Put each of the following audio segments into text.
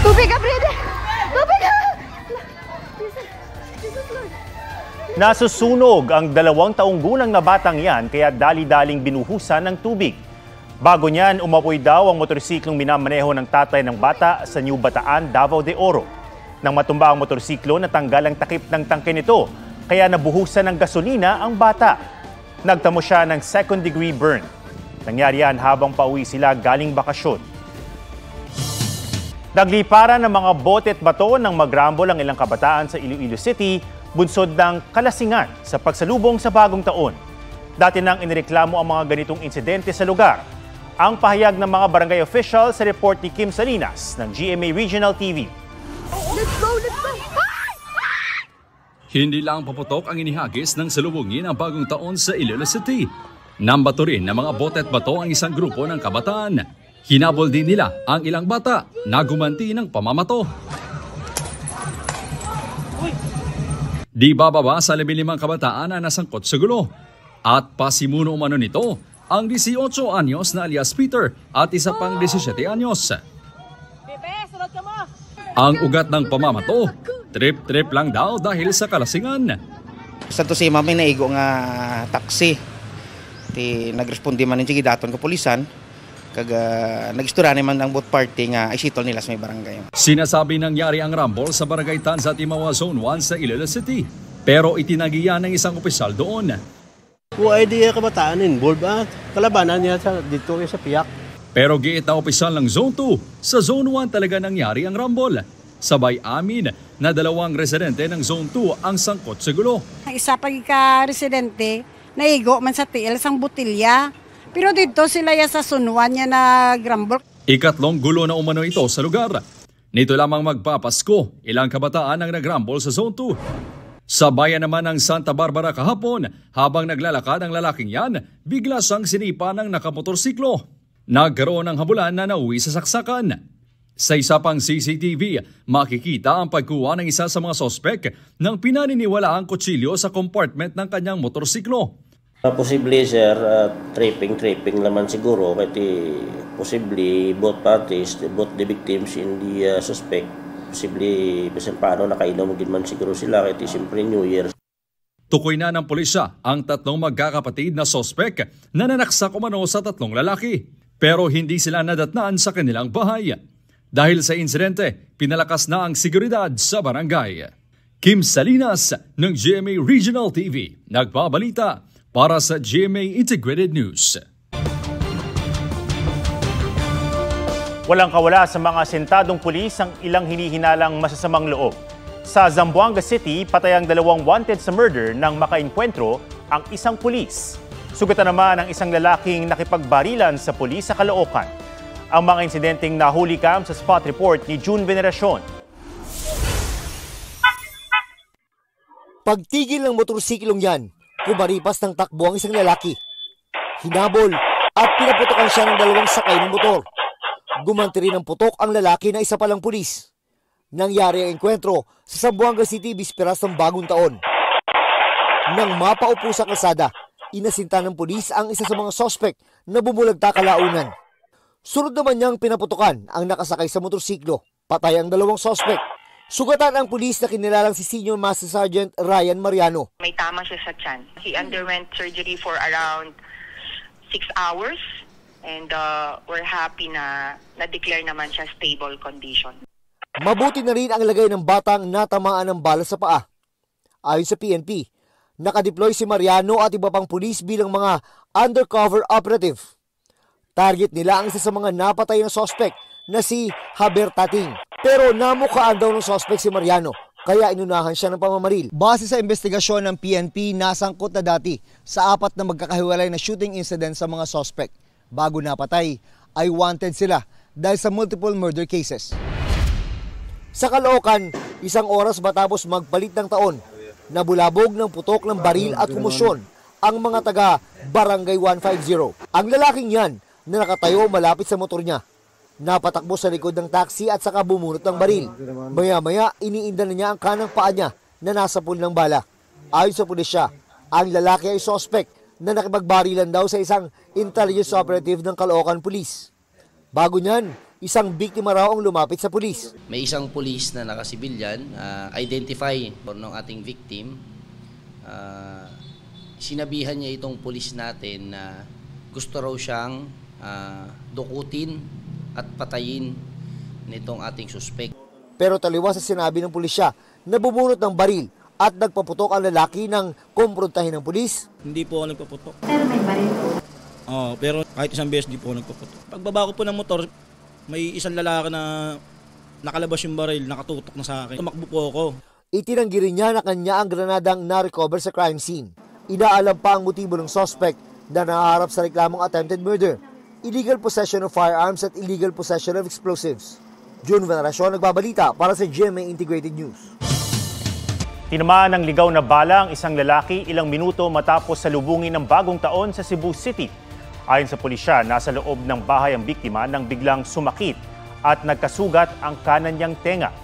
Tubig ka, brother! Tubig ka! Nasusunog ang 2 taong gulang na batang yan kaya dali-daling binuhusan ng tubig. Bago niyan, umapoy daw ang motorsiklong minamaneho ng tatay ng bata sa New Bataan, Davao de Oro. Nang matumba ang motorsiklo, natanggal ang takip ng tangke nito, kaya nabuhusan ng gasolina ang bata. Nagtamo siya ng 2nd-degree burn. Nangyari yan habang pauwi sila galing bakasyon. Nagliparan ng mga bote at bato ng magrambol ang ilang kabataan sa Iloilo City, bunsod ng kalasingan sa pagsalubong sa bagong taon. Dati nang inireklamo ang mga ganitong insidente sa lugar. Ang pahayag ng mga barangay official sa report ni Kim Salinas ng GMA Regional TV. Let's go! Let's go! Hindi lang paputok ang inihagis ng salubungin ang bagong taon sa Iloilo City. Nambato rin ng mga bote at bato ang isang grupo ng kabataan. Hinabol din nila ang ilang bata na gumanti ng pamamato. Di bababa sa 15 kabataan na nasangkot sa gulo. At pasimuno umano nito ang 18 anyos na alias Peter at isa pang 17 anyos. Ang ugat ng pamamato, trip-trip lang daw dahil sa kalasingan. Sa to si mami naigo nga taxi. Ti nagrespondi man sige daton ko pulisan. Kaga nagistura naman ang both party nga isitol nila sa may barangay. Sinasabi nangyari ang rumble sa barangay Tanza Timawa Zone 1 sa Iloilo City. Pero itinagiya ng isang opisyal doon. Kung idea kabataan involved kalabanan niya dito sa Piak. Pero giit na opisyal ng Zone 2, sa Zone 1 talaga nangyari ang rumble. Sabay amin na 2 residente ng Zone 2 ang sangkot sa gulo. Isa pag ka-residente, naigo man sa tiil sang butilya. Pero dito sila ya sa sunuan niya nag-rumble. Ikatlong gulo na umano ito sa lugar. Nito lamang magpapasko, ilang kabataan ang nag-rumble sa Zone 2. Sa bayan naman ng Santa Barbara kahapon, habang naglalakad ang lalaking yan, bigla siyang sinipa ng nakamotorsiklo. Nagkaroon ng habulan na nauwi sa saksakan. Sa isa pang CCTV, makikita ang pagkuha ng isa sa mga sospek ng pinaniniwalaang kutsilyo sa compartment ng kanyang motorsiklo. Posible sir, tripping naman siguro kasi possibly both parties, both the victims and the suspect, posible bisan paano nakainom din man siguro sila kasi siyempre New Year. Tukoy na ng pulisya ang 3 magkakapatid na sospek na nanaksak umano sa 3 lalaki. Pero hindi sila nadatnaan sa kanilang bahay. Dahil sa insidente, pinalakas na ang seguridad sa barangay. Kim Salinas ng GMA Regional TV, nagbabalita para sa GMA Integrated News. Walang kawala sa mga sentadong pulis ang ilang hinihinalang masasamang loob. Sa Zamboanga City, patay ang 2 wanted sa murder nang makainkwentro ang isang pulis. Sugatan naman ang isang lalaking nakipagbarilan sa pulis sa Caloocan. Ang mga insidenteng nahuli kam sa spot report ni June Veneracion. Pagtigil ng motorsiklong yan, kumaripas ng takbo ang isang lalaki. Hinabol at pinaputokan siya ng 2 sakay ng motor. Gumanti rin ng putok ang lalaki na isa palang pulis. Nangyari ang enkwentro sa Zamboanga City bisperas ng bagong taon. Nang mapaupo sa kalsada, inasinta ng pulis ang isa sa mga sospek na bumulagta kalaunan. Sunod naman niyang pinaputokan ang nakasakay sa motorsiklo. Patay ang 2 sospek. Sugatan ang pulis na kinilalang si Senior Master Sergeant Ryan Mariano. May tama siya sa tiyan. He underwent surgery for around 6 hours and we're happy na na-declare naman siya stable condition. Mabuti na rin ang lagay ng batang natamaan ng bala sa paa. Ayon sa PNP, nakadeploy si Mariano at iba pang pulis bilang mga undercover operative. Target nila ang isa sa mga napatay na suspect na si Haber Tating. Pero namukhaan daw ng suspect si Mariano, kaya inunahan siya ng pamamaril. Base sa investigasyon ng PNP, nasangkot na dati sa 4 na magkakahiwalay na shooting incident sa mga suspect. Bago napatay, ay wanted sila dahil sa multiple murder cases. Sa Caloocan, 1 oras matapos magpalit ng taon, nabulabog ng putok ng baril at kumusyon ang mga taga Barangay 150. Ang lalaking yan na nakatayo malapit sa motor niya. Napatakbo sa likod ng taxi at saka bumunot ng baril. Maya-maya, iniinda na niya ang kanang paa niya na nasa pool ng bala. Ayon sa pulisya, ang lalaki ay suspect na nakipagbarilan daw sa isang intelligence operative ng Caloocan Police. Bago niyan, isang biktima raw ang lumapit sa pulis. May isang pulis na nakasibilyan, identify ng ating victim. Sinabihan niya itong pulis natin na gusto raw siyang dukutin at patayin nitong ating suspect. Pero taliwas sa sinabi ng pulisya, nabubunot ng baril at nagpaputok ang lalaki ng kumprontahin ng pulis. Hindi po ako nagpaputok. Pero may baril po. Pero kahit isang beses di po ako nagpaputok. Pagbaba ko po ng motor, may isang lalaki na nakalabas yung baril, nakatutok na sa akin. Tumakbo po ako. Itinanggi rin niya na kanya ang granadang na-recover sa crime scene. Inaalam pa ang motibo ng suspect na nahaharap sa reklamong attempted murder, illegal possession of firearms at illegal possession of explosives. June Veneracion, nagbabalita para sa GMA Integrated News. Tinamaan ng ligaw na bala ang isang lalaki ilang minuto matapos salubungin ng bagong taon sa Cebu City. Ayon sa pulisya, nasa loob ng bahay ang biktima nang biglang sumakit at nagkasugat ang kanan niyang tenga.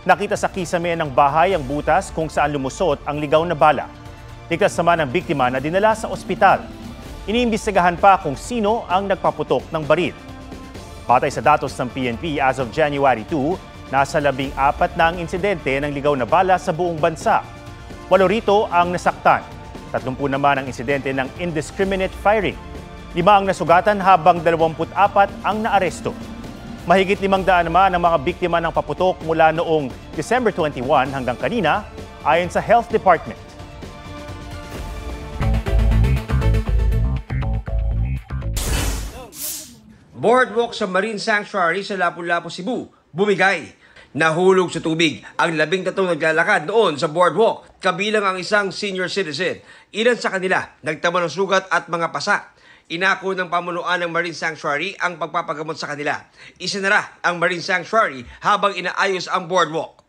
Nakita sa kisame ng bahay ang butas kung saan lumusot ang ligaw na bala. Ligtas naman ang biktima na dinala sa ospital. Iniimbestigahan pa kung sino ang nagpaputok ng baril. Batay sa datos ng PNP, as of January 2, nasa 14 na ang insidente ng ligaw na bala sa buong bansa. 8 rito ang nasaktan. 30 naman ang insidente ng indiscriminate firing. 5 ang nasugatan habang 24 ang naaresto. Mahigit 500 naman ang mga biktima ng paputok mula noong December 21 hanggang kanina, ayon sa Health Department. Boardwalk sa Marine Sanctuary sa Lapu-Lapu, Cebu, bumigay. Nahulog sa tubig ang 13 naglalakad noon sa boardwalk, kabilang ang isang senior citizen. Ilan sa kanila nagtamo ng sugat at mga pasa. Inako ng pamunuan ng Marine Sanctuary ang pagpapagamot sa kanila. Isinara ang Marine Sanctuary habang inaayos ang boardwalk.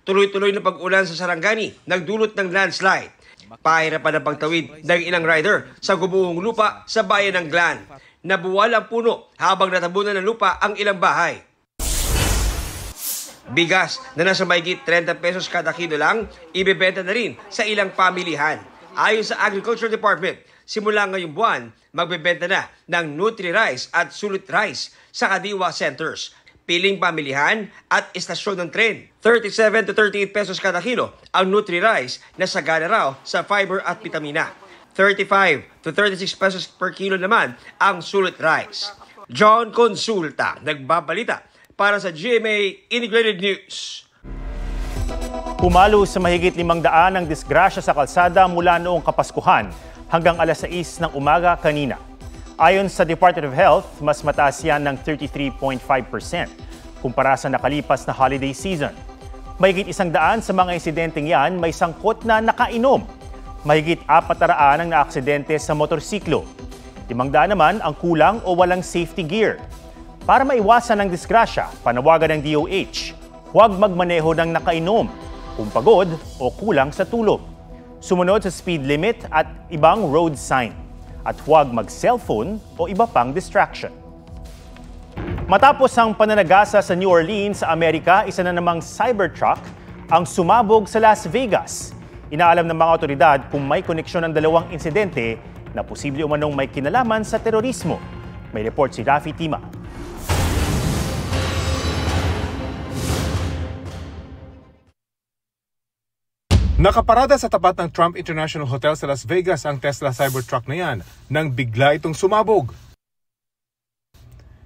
Tuloy-tuloy na pag-ulan sa Sarangani, nagdulot ng landslide. Pahirapan ang pagtawid ng ilang rider sa gubuhong lupa sa bayan ng Glan. Nabuwal ang puno habang natabunan ng lupa ang ilang bahay. Bigas na nasa mahigit 30 pesos kada kilo lang, ibebenta na rin sa ilang pamilihan. Ayon sa Agriculture Department, simula ngayong buwan, magbebenta na ng Nutri-Rice at Sulit Rice sa Kadiwa Centers, piling pamilihan at istasyon ng tren. 37 to 38 pesos kada kilo ang Nutri-Rice na sagana raw sa fiber at vitamina. 35 to 36 pesos per kilo naman ang Sulit Rice. John Consulta, nagbabalita para sa GMA Integrated News. Pumalo sa mahigit 500 ang disgrasya sa kalsada mula noong Kapaskuhan hanggang alas 6 ng umaga kanina. Ayon sa Department of Health, mas mataas yan ng 33.5% kumpara sa nakalipas na holiday season. Mahigit 100 sa mga insidenteng yan may sangkot na nakainom. Mahigit 400 ang naaksidente sa motorsiklo. 500 naman ang kulang o walang safety gear. Para maiwasan ang disgrasya, panawagan ng DOH, huwag magmaneho ng nakainom, kung pagod o kulang sa tulog. Sumunod sa speed limit at ibang road sign. At huwag mag-cellphone o iba pang distraction. Matapos ang pananagasa sa New Orleans sa Amerika, isa na namang Cybertruck ang sumabog sa Las Vegas. Inaalam ng mga otoridad kung may koneksyon ng dalawang insidente na posible umanong may kinalaman sa terorismo. May report si Rafi Tima. Nakaparada sa tapat ng Trump International Hotel sa Las Vegas ang Tesla Cybertruck na yan nang bigla itong sumabog.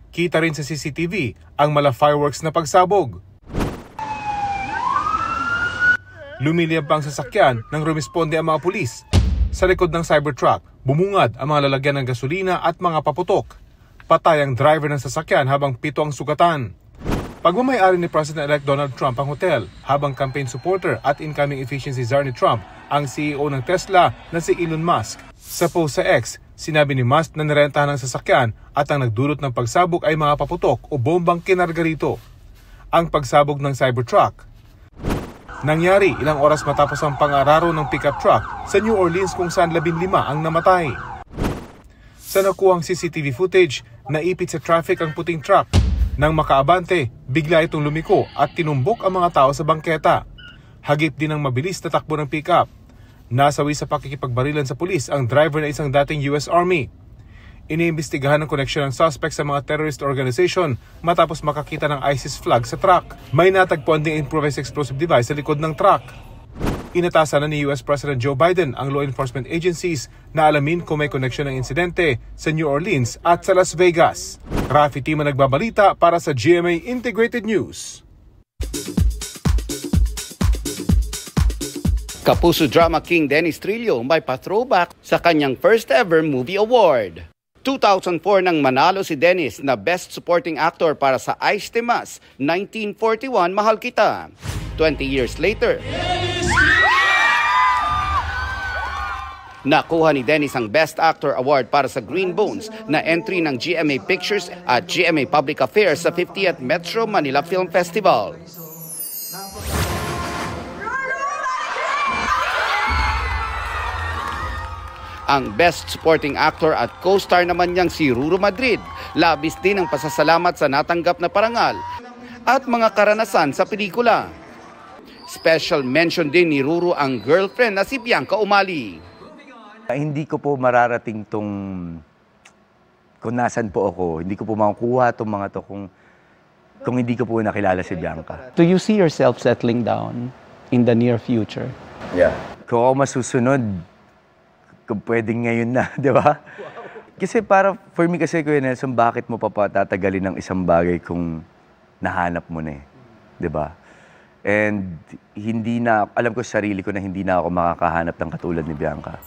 Kita rin sa CCTV ang mala fireworks na pagsabog. Lumiliyab pa ang sasakyan nang rumisponde ang mga pulis. Sa likod ng Cybertruck, bumungad ang mga lalagyan ng gasolina at mga paputok. Patay ang driver ng sasakyan habang 7 ang sugatan. Pagmamayari ni President-elect Donald Trump ang hotel, habang campaign supporter at incoming efficiency czar ni Trump ang CEO ng Tesla na si Elon Musk. Sa post sa X, sinabi ni Musk na nirentahan ng sasakyan at ang nagdulot ng pagsabog ay mga paputok o bombang kinarga rito. Ang pagsabog ng Cybertruck nangyari ilang oras matapos ang pang-araro ng pickup truck sa New Orleans kung saan 15 ang namatay. Sa nakuhang CCTV footage, naipit sa traffic ang puting truck. Nang makaabante, bigla itong lumiko at tinumbok ang mga tao sa bangketa. Hagip din ang mabilis na takbo ng pickup. Nasawi sa pakikipagbarilan sa pulis ang driver na isang dating US Army. Iniimbestigahan ang koneksyon ng suspect sa mga terrorist organization matapos makakita ng ISIS flag sa truck. May natagpuan ding improvised explosive device sa likod ng truck. Inatasan na ni US President Joe Biden ang law enforcement agencies na alamin kung may koneksyon ng insidente sa New Orleans at sa Las Vegas. Rafi Tima nagbabalita para sa GMA Integrated News. Kapuso drama king Dennis Trillo may pa-throwback sa kanyang first ever movie award. 2004 nang manalo si Dennis na Best Supporting Actor para sa Ice Temas, 1941 Mahal Kita. 20 years later, nakuha ni Dennis ang Best Actor Award para sa Green Bones na entry ng GMA Pictures at GMA Public Affairs sa 50th Metro Manila Film Festival. Ang Best Supporting Actor at co-star naman niyang si Ruru Madrid. Labis din ang pasasalamat sa natanggap na parangal at mga karanasan sa pelikula. Special mention din ni Ruru ang girlfriend na si Bianca Umali. Hindi ko po mararating kung nasan po ako. Hindi ko po makukuha itong mga to kung hindi ko po nakilala si Bianca. Do you see yourself settling down in the near future? Yeah. Kung ako masusunod, kung pwedeng ngayon na, di ba? Kasi para, for me kasi, Kuya Nelson, bakit mo pa patatagalin ng isang bagay kung nahanap mo na eh? Di ba? And hindi na, alam ko sa sarili ko na hindi na ako makakahanap ng katulad ni Bianca.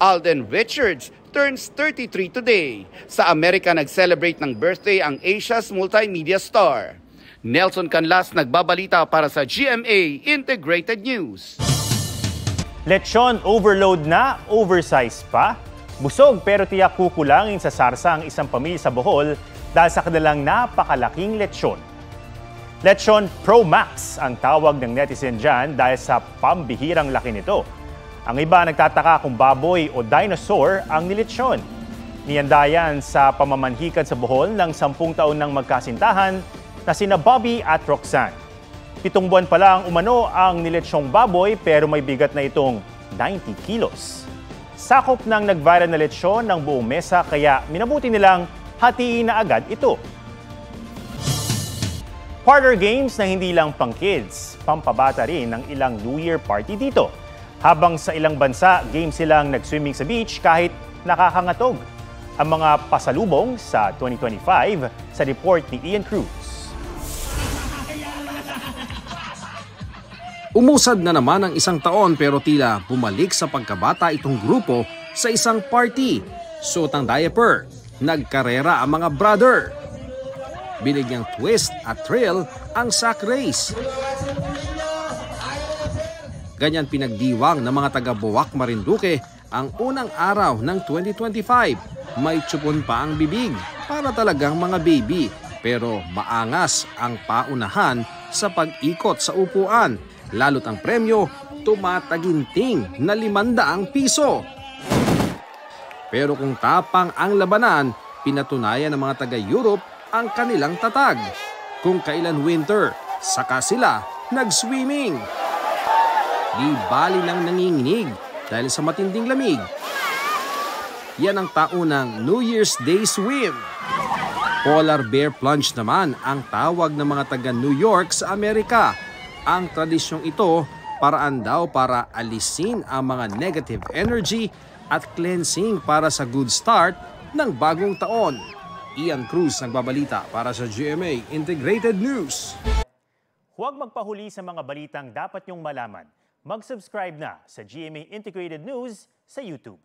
Alden Richards turns 33 today. Sa Amerika nag-celebrate ng birthday ang Asia's multimedia star. Nelson Canlas nagbabalita para sa GMA Integrated News. Lechon overload na, oversize pa. Busog pero tiyak kukulangin sa sarsa ang isang pamilya sa Bohol dahil sa kanilang napakalaking lechon. Lechon Pro Max ang tawag ng netizen dyan dahil sa pambihirang laki nito. Ang iba nagtataka kung baboy o dinosaur ang nilechon. Niyandayan sa pamamanhikan sa Bohol ng 10 taon ng magkasintahan na sina Bobby at Roxanne. 7 buwan pa lang umano ang nilechong baboy pero may bigat na itong 90 kilos. Sakop ng nag-viral na lechon ng buong mesa kaya minabuti nilang hatiin na agad ito. Parlor games na hindi lang pang kids, pampabata rin ng ilang New Year party dito. Habang sa ilang bansa, game silang nag-swimming sa beach kahit nakakangatog. Ang mga pasalubong sa 2025 sa report ni Ian Cruz. Umusad na naman ang isang taon pero tila bumalik sa pagkabata itong grupo sa isang party. Suot ang diaper, nagkarera ang mga brother. Binigyang twist at thrill ang sack race. Ganyan pinagdiwang ng mga taga-Buwak Marinduque ang unang araw ng 2025. May tsupon pa ang bibig para talagang mga baby pero maangas ang paunahan sa pag-ikot sa upuan. Lalo't ang premyo, tumataginting na 500 piso. Pero kung tapang ang labanan, pinatunayan ng mga taga-Europe ang kanilang tatag. Kung kailan winter, saka sila nag-swimming. Di bali lang nanginginig dahil sa matinding lamig. Yan ang taunang New Year's Day swim. Polar bear plunge naman ang tawag ng mga taga-New York sa Amerika. Ang tradisyong ito, paraan daw para alisin ang mga negative energy at cleansing para sa good start ng bagong taon. Ian Cruz nagbabalita para sa GMA Integrated News. Huwag magpahuli sa mga balitang dapat niyong malaman. Mag-subscribe na sa GMA Integrated News sa YouTube.